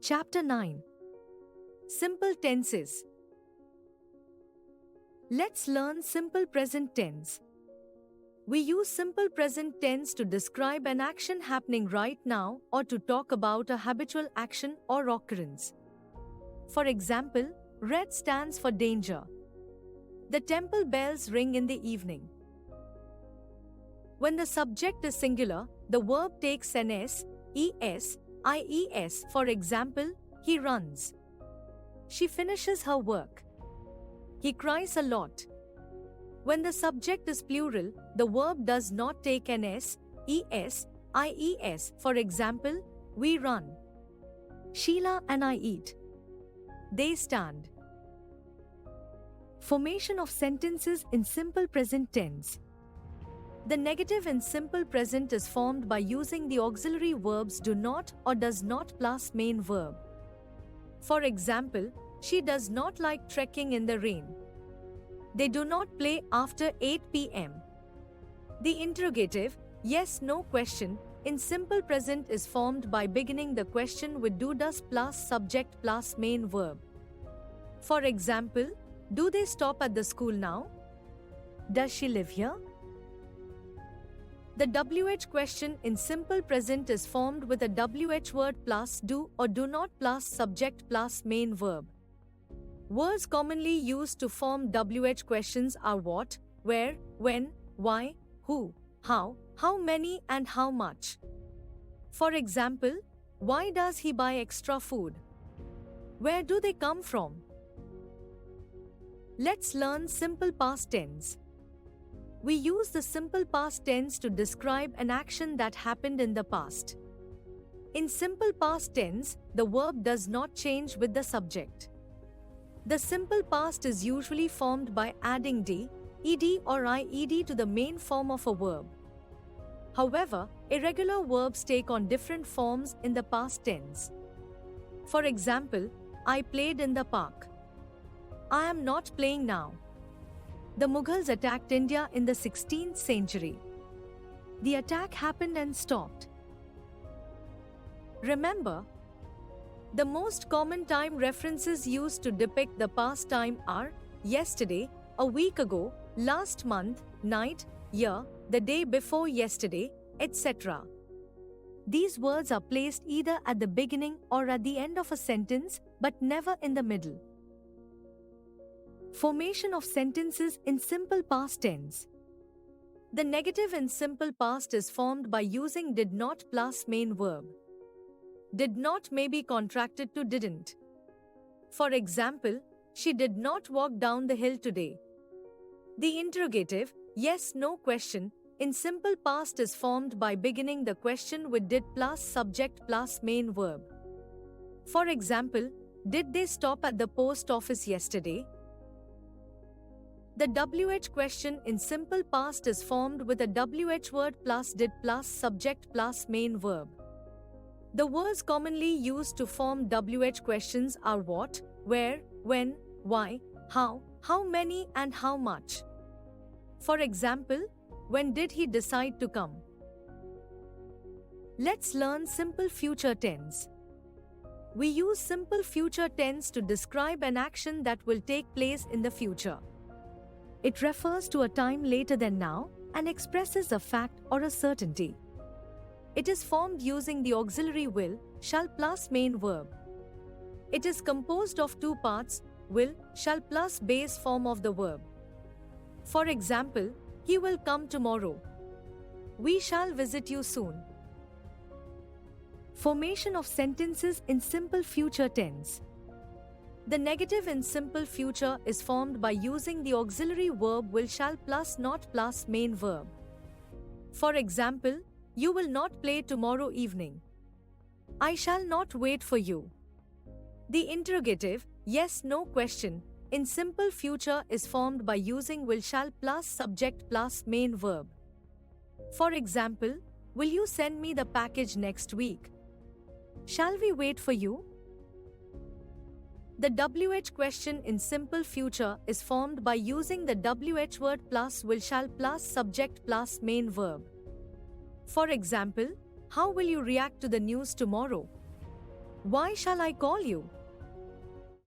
Chapter 9. Simple Tenses. Let's learn simple present tense. We use simple present tense to describe an action happening right now or to talk about a habitual action or occurrence. For example, red stands for danger. The temple bells ring in the evening. When the subject is singular, the verb takes an s, es, ies. For example, he runs. She finishes her work. He cries a lot. When the subject is plural, the verb does not take an s, es, ies. For example, we run. Sheila and I eat. They stand. Formation of sentences in simple present tense. The negative in simple present is formed by using the auxiliary verbs do not or does not plus main verb. For example, she does not like trekking in the rain. They do not play after 8 p.m. The interrogative, yes no question, in simple present is formed by beginning the question with do does plus subject plus main verb. For example, do they stop at the school now? Does she live here? The WH question in simple present is formed with a WH word plus do or do not plus subject plus main verb. Words commonly used to form WH questions are what, where, when, why, who, how many and how much. For example, why does he buy extra food? Where do they come from? Let's learn simple past tense. We use the simple past tense to describe an action that happened in the past. In simple past tense, the verb does not change with the subject. The simple past is usually formed by adding d, ed or ied to the main form of a verb. However, irregular verbs take on different forms in the past tense. For example, I played in the park. I am not playing now. The Mughals attacked India in the 16th century. The attack happened and stopped. Remember, the most common time references used to depict the past time are yesterday, a week ago, last month, night, year, the day before yesterday, etc. These words are placed either at the beginning or at the end of a sentence, but never in the middle. Formation of sentences in simple past tense. The negative in simple past is formed by using did not plus main verb. Did not may be contracted to didn't. For example, she did not walk down the hill today. The interrogative, yes no question, in simple past is formed by beginning the question with did plus subject plus main verb. For example, did they stop at the post office yesterday? The WH question in simple past is formed with a WH word plus did plus subject plus main verb. The words commonly used to form WH questions are what, where, when, why, how many and how much. For example, when did he decide to come? Let's learn simple future tense. We use simple future tense to describe an action that will take place in the future. It refers to a time later than now and expresses a fact or a certainty. It is formed using the auxiliary will, shall plus main verb. It is composed of two parts, will, shall plus base form of the verb. For example, he will come tomorrow. We shall visit you soon. Formation of sentences in simple future tense. The negative in simple future is formed by using the auxiliary verb will shall plus not plus main verb. For example, you will not play tomorrow evening. I shall not wait for you. The interrogative, yes no question, in simple future is formed by using will shall plus subject plus main verb. For example, will you send me the package next week? Shall we wait for you? The WH question in simple future is formed by using the WH word plus will shall plus subject plus main verb. For example, how will you react to the news tomorrow? Why shall I call you?